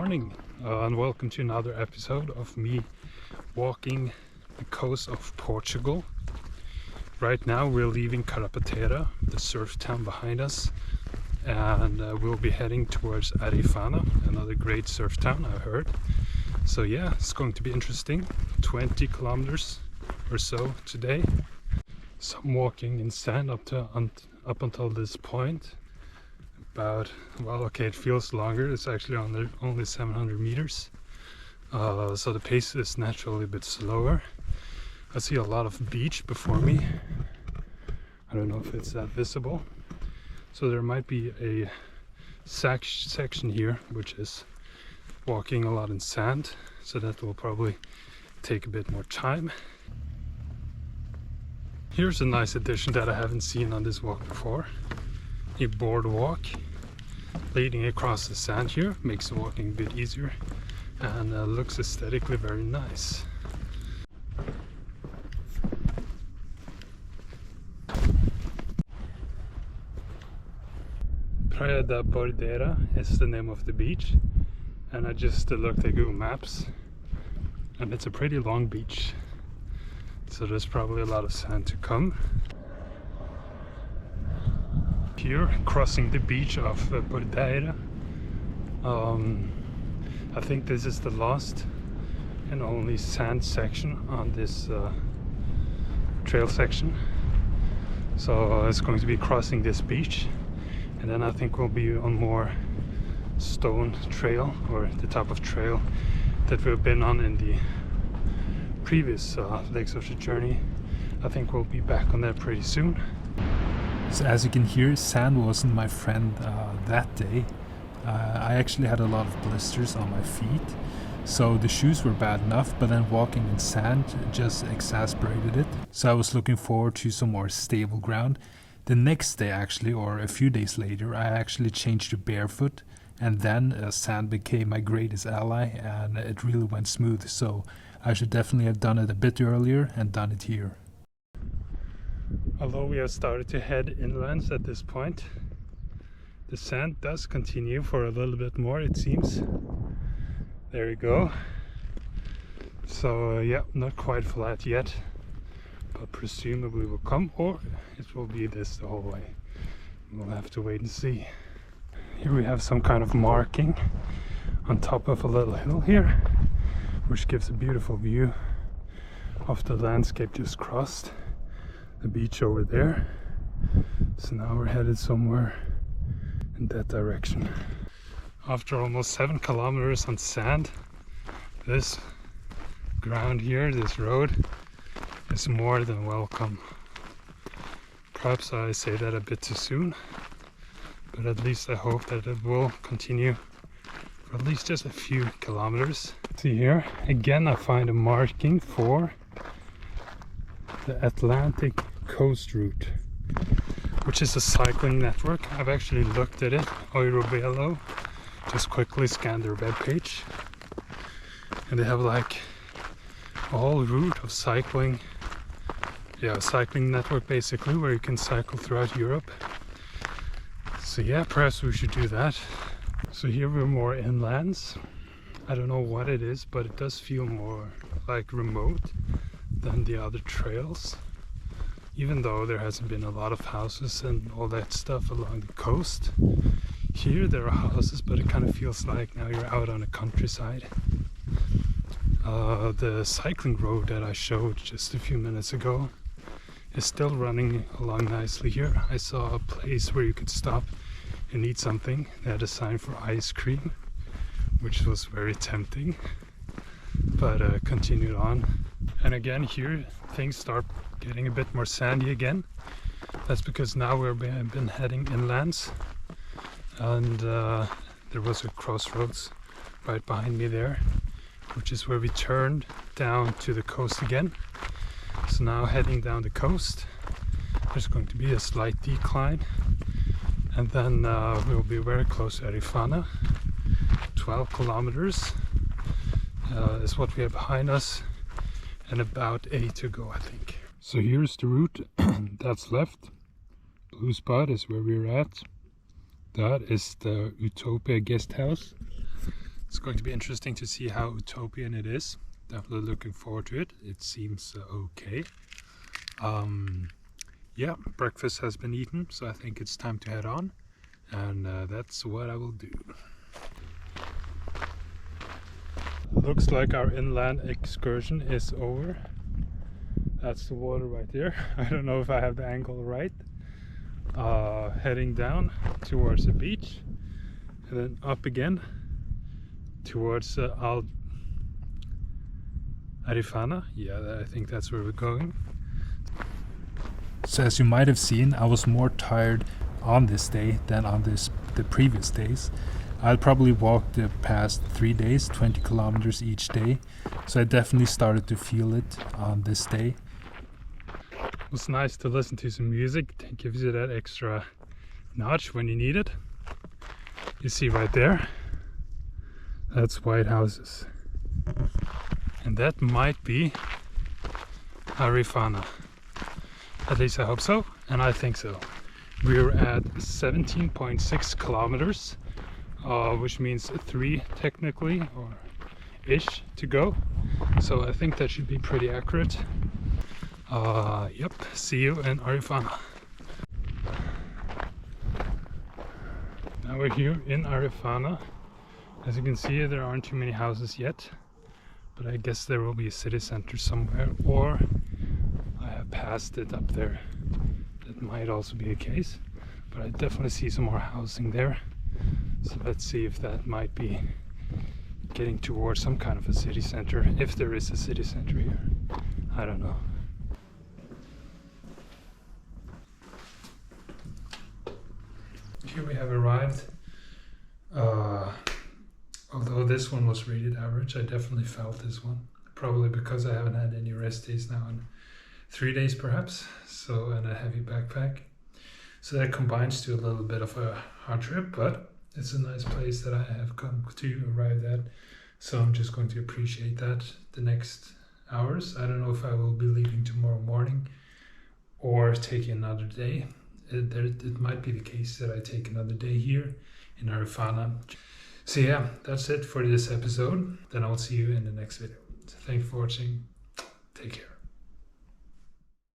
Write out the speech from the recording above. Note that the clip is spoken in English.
morning and welcome to another episode of me walking the coast of Portugal. Right now we're leaving Carrapateira, the surf town behind us, and we'll be heading towards Arrifana, another great surf town I've heard. So yeah, it's going to be interesting. 20 kilometers or so today. Some walking in sand up until this point. It feels longer. It's actually only 700 meters. So the pace is naturally a bit slower. I see a lot of beach before me. I don't know if it's that visible. So there might be a section here which is walking a lot in sand. So that will probably take a bit more time. Here's a nice addition that I haven't seen on this walk before. A boardwalk leading across the sand here makes the walking a bit easier and looks aesthetically very nice. Praia da Bordeira is the name of the beach, and I just looked at Google Maps and it's a pretty long beach, so there's probably a lot of sand to come. Here, crossing the beach of Bordeira. I think this is the last and only sand section on this trail section. So it's going to be crossing this beach, and then I think we'll be on more stone trail, or the type of trail that we've been on in the previous legs of the journey. I think we'll be back on that pretty soon. So as you can hear, sand wasn't my friend that day. I actually had a lot of blisters on my feet, so the shoes were bad enough, but then walking in sand just exacerbated it. So I was looking forward to some more stable ground. The next day actually, or a few days later, I actually changed to barefoot, and then sand became my greatest ally and it really went smooth. So I should definitely have done it a bit earlier and done it here. Although we have started to head inlands at this point, the sand does continue for a little bit more, it seems. There you go. So yeah, not quite flat yet, but presumably will come, or it will be this the whole way. We'll have to wait and see. Here we have some kind of marking on top of a little hill here, which gives a beautiful view of the landscape just crossed. The beach over there. So now we're headed somewhere in that direction. After almost 7 kilometers on sand, this ground here, this road, is more than welcome. Perhaps I say that a bit too soon, but at least I hope that it will continue for at least just a few kilometers. See here, again I find a marking for the Atlantic Coast Route, which is a cycling network. I've actually looked at it. Eurovelo, just quickly scanned their webpage, and they have like a whole route of cycling. Yeah, a cycling network basically, where you can cycle throughout Europe. So yeah, perhaps we should do that. So here we're more inlands. I don't know what it is, but it does feel more like remote than the other trails, even though there hasn't been a lot of houses and all that stuff along the coast. Here there are houses, but it kind of feels like now you're out on a countryside. The cycling road that I showed just a few minutes ago is still running along nicely here. I saw a place where you could stop and eat something. They had a sign for ice cream, which was very tempting, but continued on. And again here things start getting a bit more sandy again. That's because now we've been heading inlands, and there was a crossroads right behind me there, which is where we turned down to the coast again. So now heading down the coast, there's going to be a slight decline, and then we'll be very close to Arrifana. 12 kilometers is what we have behind us, and about 8 to go, I think. So here's the route that's left. Blue spot is where we're at. That is the Utopia guest house. It's going to be interesting to see how utopian it is. Definitely looking forward to it. It seems okay. Yeah, breakfast has been eaten, so I think it's time to head on, and that's what I will do. Looks like our inland excursion is over. That's the water right there. I don't know if I have the angle right. Heading down towards the beach and then up again towards Arrifana. Yeah, I think that's where we're going. So as you might have seen, I was more tired on this day than on the previous days. I'll probably walk the past 3 days, 20 kilometers each day. So I definitely started to feel it on this day. It was nice to listen to some music. It gives you that extra notch when you need it. You see right there, that's white houses. And that might be Arrifana. At least I hope so, and I think so. We're at 17.6 kilometers, which means 3 technically, or ish, to go. So I think that should be pretty accurate. Yep, see you in Arrifana. Now we're here in Arrifana. As you can see, there aren't too many houses yet, but I guess there will be a city center somewhere, or I have passed it up there. That might also be the case, but I definitely see some more housing there. So let's see if that might be getting towards some kind of a city center, if there is a city center here. I don't know. Here we have arrived. Although this one was rated average, I definitely felt this one. Probably because I haven't had any rest days now in 3 days perhaps, so, and a heavy backpack. So that combines to a little bit of a hard trip, but it's a nice place that I have come to arrive at. So I'm just going to appreciate that the next hours. I don't know if I will be leaving tomorrow morning or taking another day. It might be the case that I take another day here in Arrifana. So yeah, that's it for this episode. Then I'll see you in the next video. So thanks for watching. Take care.